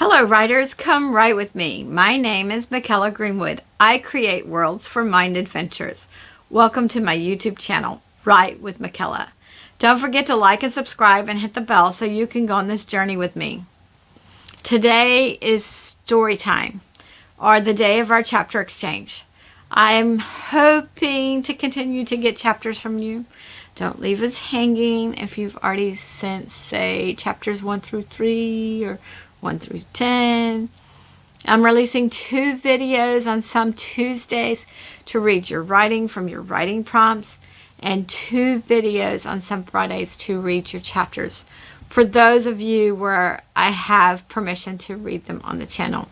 Hello writers, come write with me. My name is Mykela Greenwood. I create worlds for mind adventures. Welcome to my YouTube channel, Write with Mykela. Don't forget to like and subscribe and hit the bell so you can go on this journey with me. Today is story time, or the day of our chapter exchange. I'm hoping to continue to get chapters from you. Don't leave us hanging if you've already sent, say, chapters 1 through 3 or 1 through 10. I'm releasing 2 videos on some Tuesdays to read your writing from your writing prompts, and 2 videos on some Fridays to read your chapters for those of you where I have permission to read them on the channel.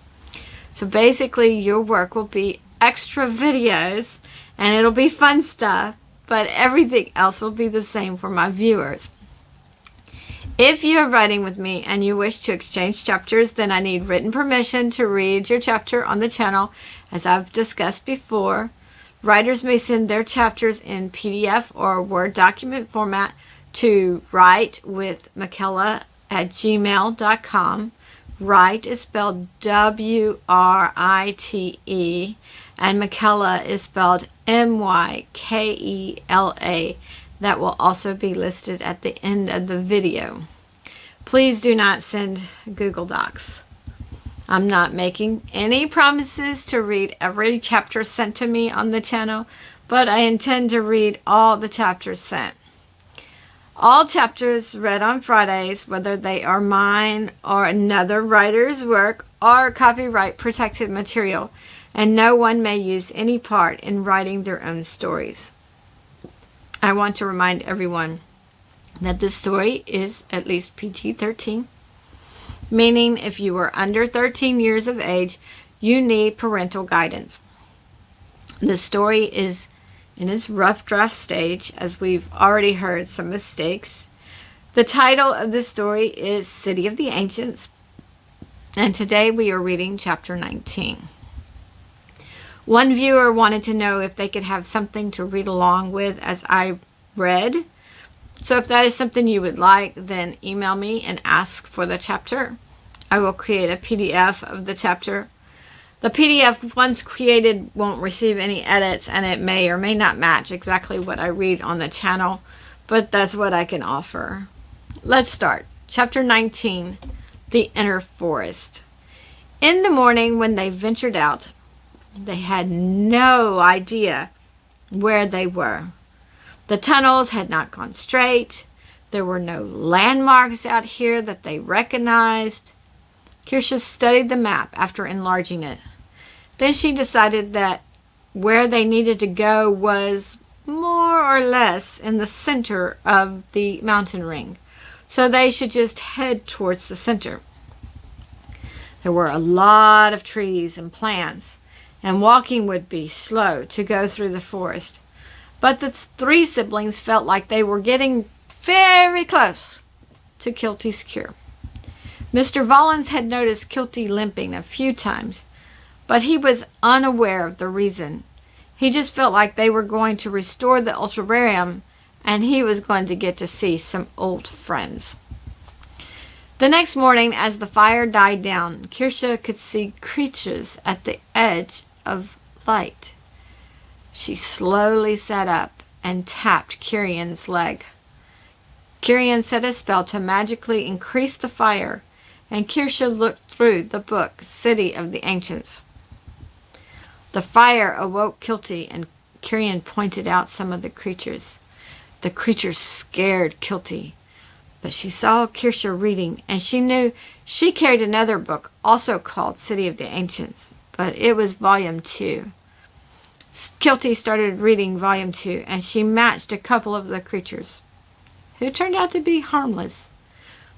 So basically your work will be extra videos and it'll be fun stuff, but everything else will be the same for my viewers. If you're writing with me and you wish to exchange chapters, then I need written permission to read your chapter on the channel. As I've discussed before, writers may send their chapters in PDF or Word document format to WritewithMykela@gmail.com. Write is spelled W-R-I-T-E, and Mykela is spelled M-Y-K-E-L-A. That will also be listed at the end of the video. Please do not send Google Docs. I'm not making any promises to read every chapter sent to me on the channel, but I intend to read all the chapters sent. All chapters read on Fridays, whether they are mine or another writer's work, are copyright protected material, and no one may use any part in writing their own stories. I want to remind everyone that this story is at least PG-13, meaning if you are under 13 years of age, you need parental guidance. The story is in its rough draft stage, as we've already heard some mistakes. The title of the story is City of the Ancients, and today we are reading chapter 19. One viewer wanted to know if they could have something to read along with as I read. So if that is something you would like, then email me and ask for the chapter. I will create a PDF of the chapter. The PDF, once created, won't receive any edits, and it may or may not match exactly what I read on the channel, but that's what I can offer. Let's start. Chapter 19, The Inner Forest. In the morning when they ventured out, they had no idea where they were. The tunnels had not gone straight. There were no landmarks out here that they recognized. Kirsha studied the map after enlarging it. Then she decided that where they needed to go was more or less in the center of the mountain ring, so they should just head towards the center. There were a lot of trees and plants, and walking would be slow to go through the forest. But the 3 siblings felt like they were getting very close to Kilty's cure. Mr. Vollins had noticed Kilty limping a few times, but he was unaware of the reason. He just felt like they were going to restore the ultrarium, and he was going to get to see some old friends. The next morning, as the fire died down, Kirsha could see creatures at the edge of light. She slowly sat up and tapped Kirian's leg. Kirian said a spell to magically increase the fire, and Kirsha looked through the book, City of the Ancients. The fire awoke Kilty, and Kirian pointed out some of the creatures. The creatures scared Kilty, but she saw Kirsha reading, and she knew she carried another book, also called City of the Ancients, but it was volume 2. Kilty started reading volume 2, and she matched a couple of the creatures, who turned out to be harmless.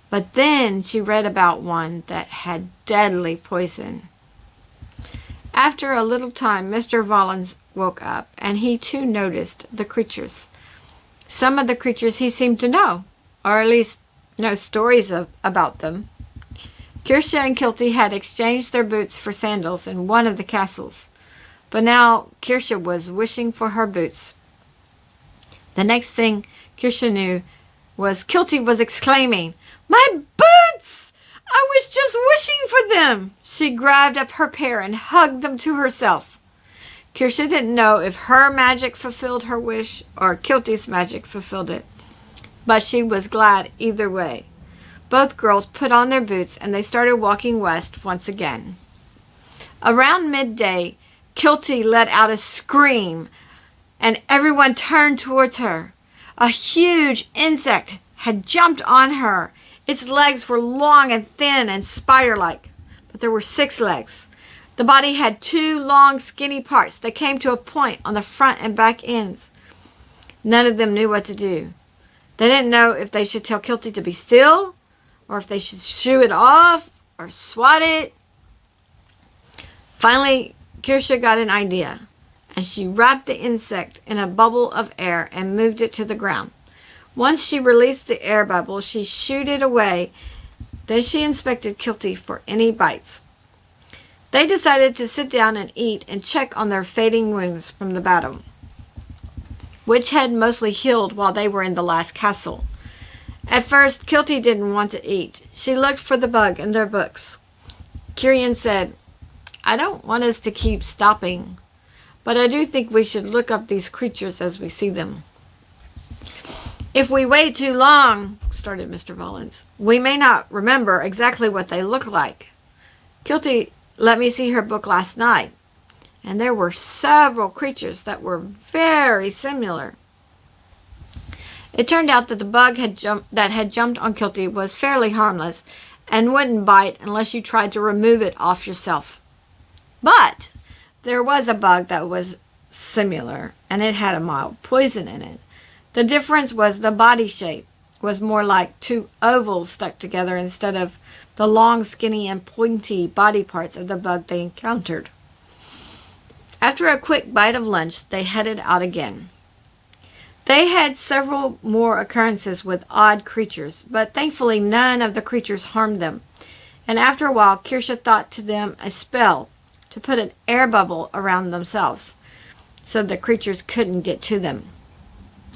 But then she read about one that had deadly poison. After a little time, Mr. Vollins woke up, and he too noticed the creatures. Some of the creatures he seemed to know, or at least know stories about them. Kirsha and Kilty had exchanged their boots for sandals in one of the castles, but now Kirsha was wishing for her boots. The next thing Kirsha knew was Kilty was exclaiming, "My boots! I was just wishing for them. She grabbed up her pair and hugged them to herself. Kirsha didn't know if her magic fulfilled her wish or Kilty's magic fulfilled it, but she was glad either way. Both girls put on their boots and they started walking west once again. Around midday, Kilty let out a scream and everyone turned towards her. A huge insect had jumped on her. Its legs were long and thin and spider-like, but there were 6 legs. The body had 2 long, skinny parts that came to a point on the front and back ends. None of them knew what to do. They didn't know if they should tell Kilty to be still, or if they should shoo it off, or swat it. Finally, Kirsha got an idea, and she wrapped the insect in a bubble of air and moved it to the ground. Once she released the air bubble, she shooed it away. Then she inspected Kilty for any bites. They decided to sit down and eat and check on their fading wounds from the battle, which had mostly healed while they were in the last castle. At first, Kilty didn't want to eat. She looked for the bug in their books. Kirian said, I don't want us to keep stopping, but I do think we should look up these creatures as we see them. If we wait too long, started Mr. Volans, we may not remember exactly what they look like. Kilty let me see her book last night, and there were several creatures that were very similar. It turned out that the bug that had jumped on Kilty was fairly harmless and wouldn't bite unless you tried to remove it off yourself. But there was a bug that was similar, and it had a mild poison in it. The difference was the body shape was more like 2 ovals stuck together instead of the long, skinny, and pointy body parts of the bug they encountered. After a quick bite of lunch, they headed out again. They had several more occurrences with odd creatures, but thankfully none of the creatures harmed them. And after a while, Kirsha thought to them a spell to put an air bubble around themselves so the creatures couldn't get to them.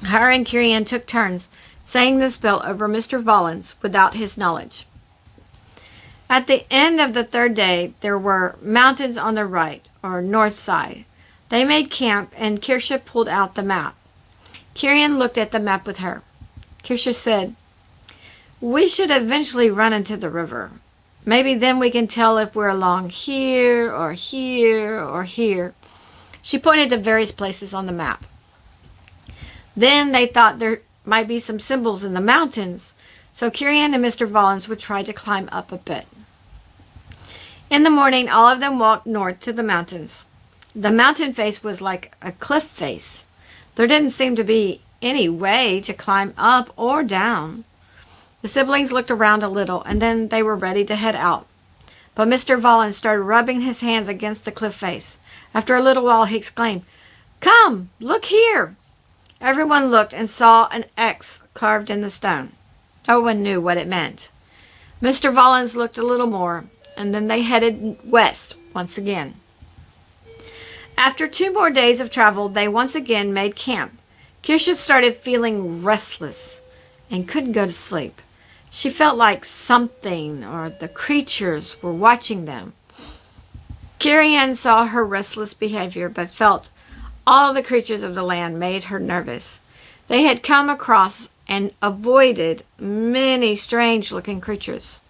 Her and Kirian took turns saying the spell over Mr. Volans without his knowledge. At the end of the 3rd day, there were mountains on the right, or north side. They made camp, and Kirsha pulled out the map. Kirian looked at the map with her. Kirsha said, we should eventually run into the river. Maybe then we can tell if we're along here, or here, or here. She pointed to various places on the map. Then they thought there might be some symbols in the mountains, so Kirian and Mr. Volans would try to climb up a bit. In the morning, all of them walked north to the mountains. The mountain face was like a cliff face. There didn't seem to be any way to climb up or down. The siblings looked around a little, and then they were ready to head out. But Mr. Volans started rubbing his hands against the cliff face. After a little while, he exclaimed, Come, look here! Everyone looked and saw an X carved in the stone. No one knew what it meant. Mr. Volans looked a little more, and then they headed west once again. After 2 more days of travel, they once again made camp. Kirsha started feeling restless and couldn't go to sleep. She felt like something or the creatures were watching them. Kirian saw her restless behavior, but felt all the creatures of the land made her nervous. They had come across and avoided many strange-looking creatures.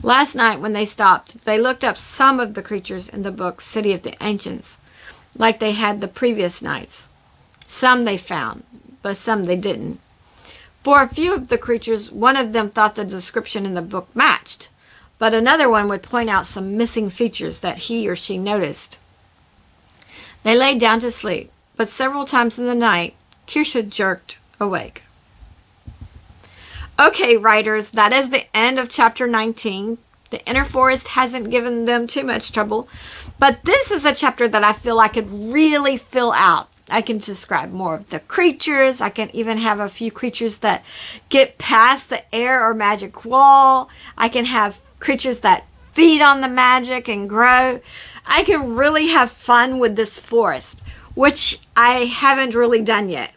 Last night when they stopped, they looked up some of the creatures in the book City of the Ancients, like they had the previous nights. Some they found, but some they didn't. For a few of the creatures, one of them thought the description in the book matched, but another one would point out some missing features that he or she noticed. They laid down to sleep, but several times in the night, Kirsha jerked awake. Okay, writers, that is the end of chapter 19. The inner forest hasn't given them too much trouble, but this is a chapter that I feel I could really fill out. I can describe more of the creatures. I can even have a few creatures that get past the air or magic wall. I can have creatures that feed on the magic and grow. I can really have fun with this forest, which I haven't really done yet.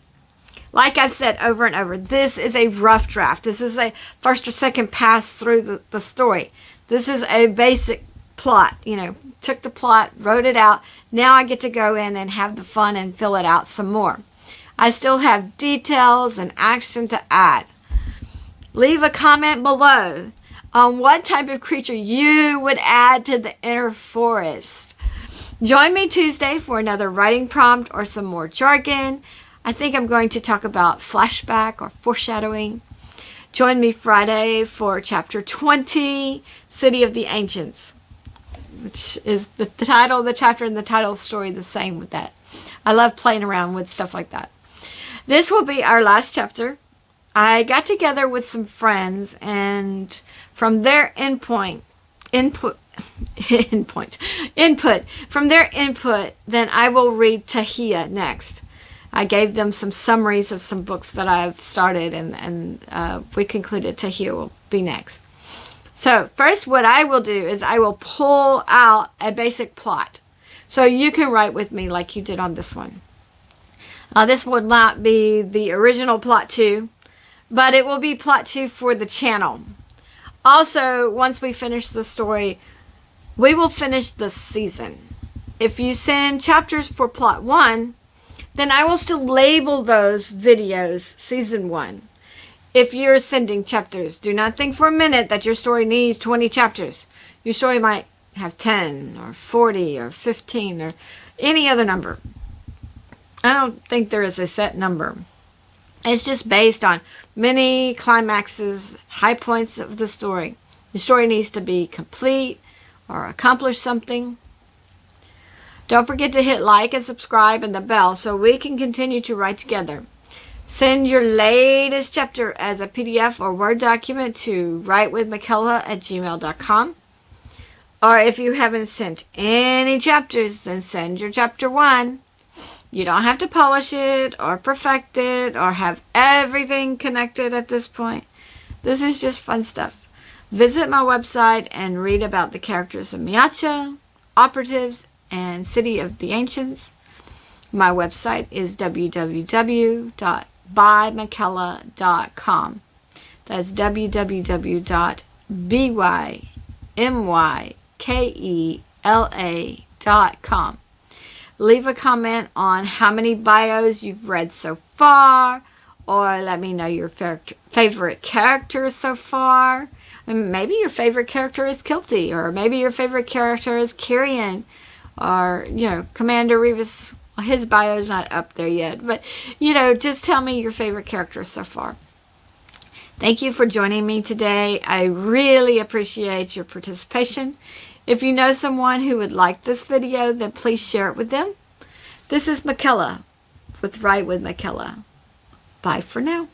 Like I've said over and over, this is a rough draft. This is a first or second pass through the story. This is a basic plot. You know, took the plot, wrote it out. Now I get to go in and have the fun and fill it out some more. I still have details and action to add. Leave a comment below on what type of creature you would add to the inner forest. Join me Tuesday for another writing prompt or some more jargon. I think I'm going to talk about flashback or foreshadowing. Join me Friday for chapter 20, City of the Ancients, which is the title of the chapter and the title of the story the same with that. I love playing around with stuff like that. This will be our last chapter. I got together with some friends, and from their input, then I will read Tahia next. I gave them some summaries of some books that I've started, and we concluded Tahia will be next. So first, what I will do is I will pull out a basic plot, so you can write with me like you did on this one. This will not be the original plot 2, but it will be plot 2 for the channel. Also, once we finish the story, we will finish the season. If you send chapters for plot 1, then I will still label those videos season 1. If you're sending chapters, do not think for a minute that your story needs 20 chapters. Your story might have 10 or 40 or 15 or any other number. I don't think there is a set number. It's just based on many climaxes, high points of the story. The story needs to be complete or accomplish something. Don't forget to hit like and subscribe and the bell so we can continue to write together. Send your latest chapter as a PDF or Word document to WritewithMykela@gmail.com. Or if you haven't sent any chapters, then send your chapter 1. You don't have to polish it or perfect it or have everything connected at this point. This is just fun stuff. Visit my website and read about the characters of Mykela, operatives, and City of the Ancients. My website is www.bymykela.com. That's www.bymykela.com. Leave a comment on how many bios you've read so far, or let me know your favorite characters so far. And maybe your favorite character is Kilty, or maybe your favorite character is Kyrian, or, Commander Revis. Well, his bio is not up there yet, but, just tell me your favorite characters so far. Thank you for joining me today. I really appreciate your participation. If you know someone who would like this video, then please share it with them. This is Mykela with Write with Mykela. Bye for now.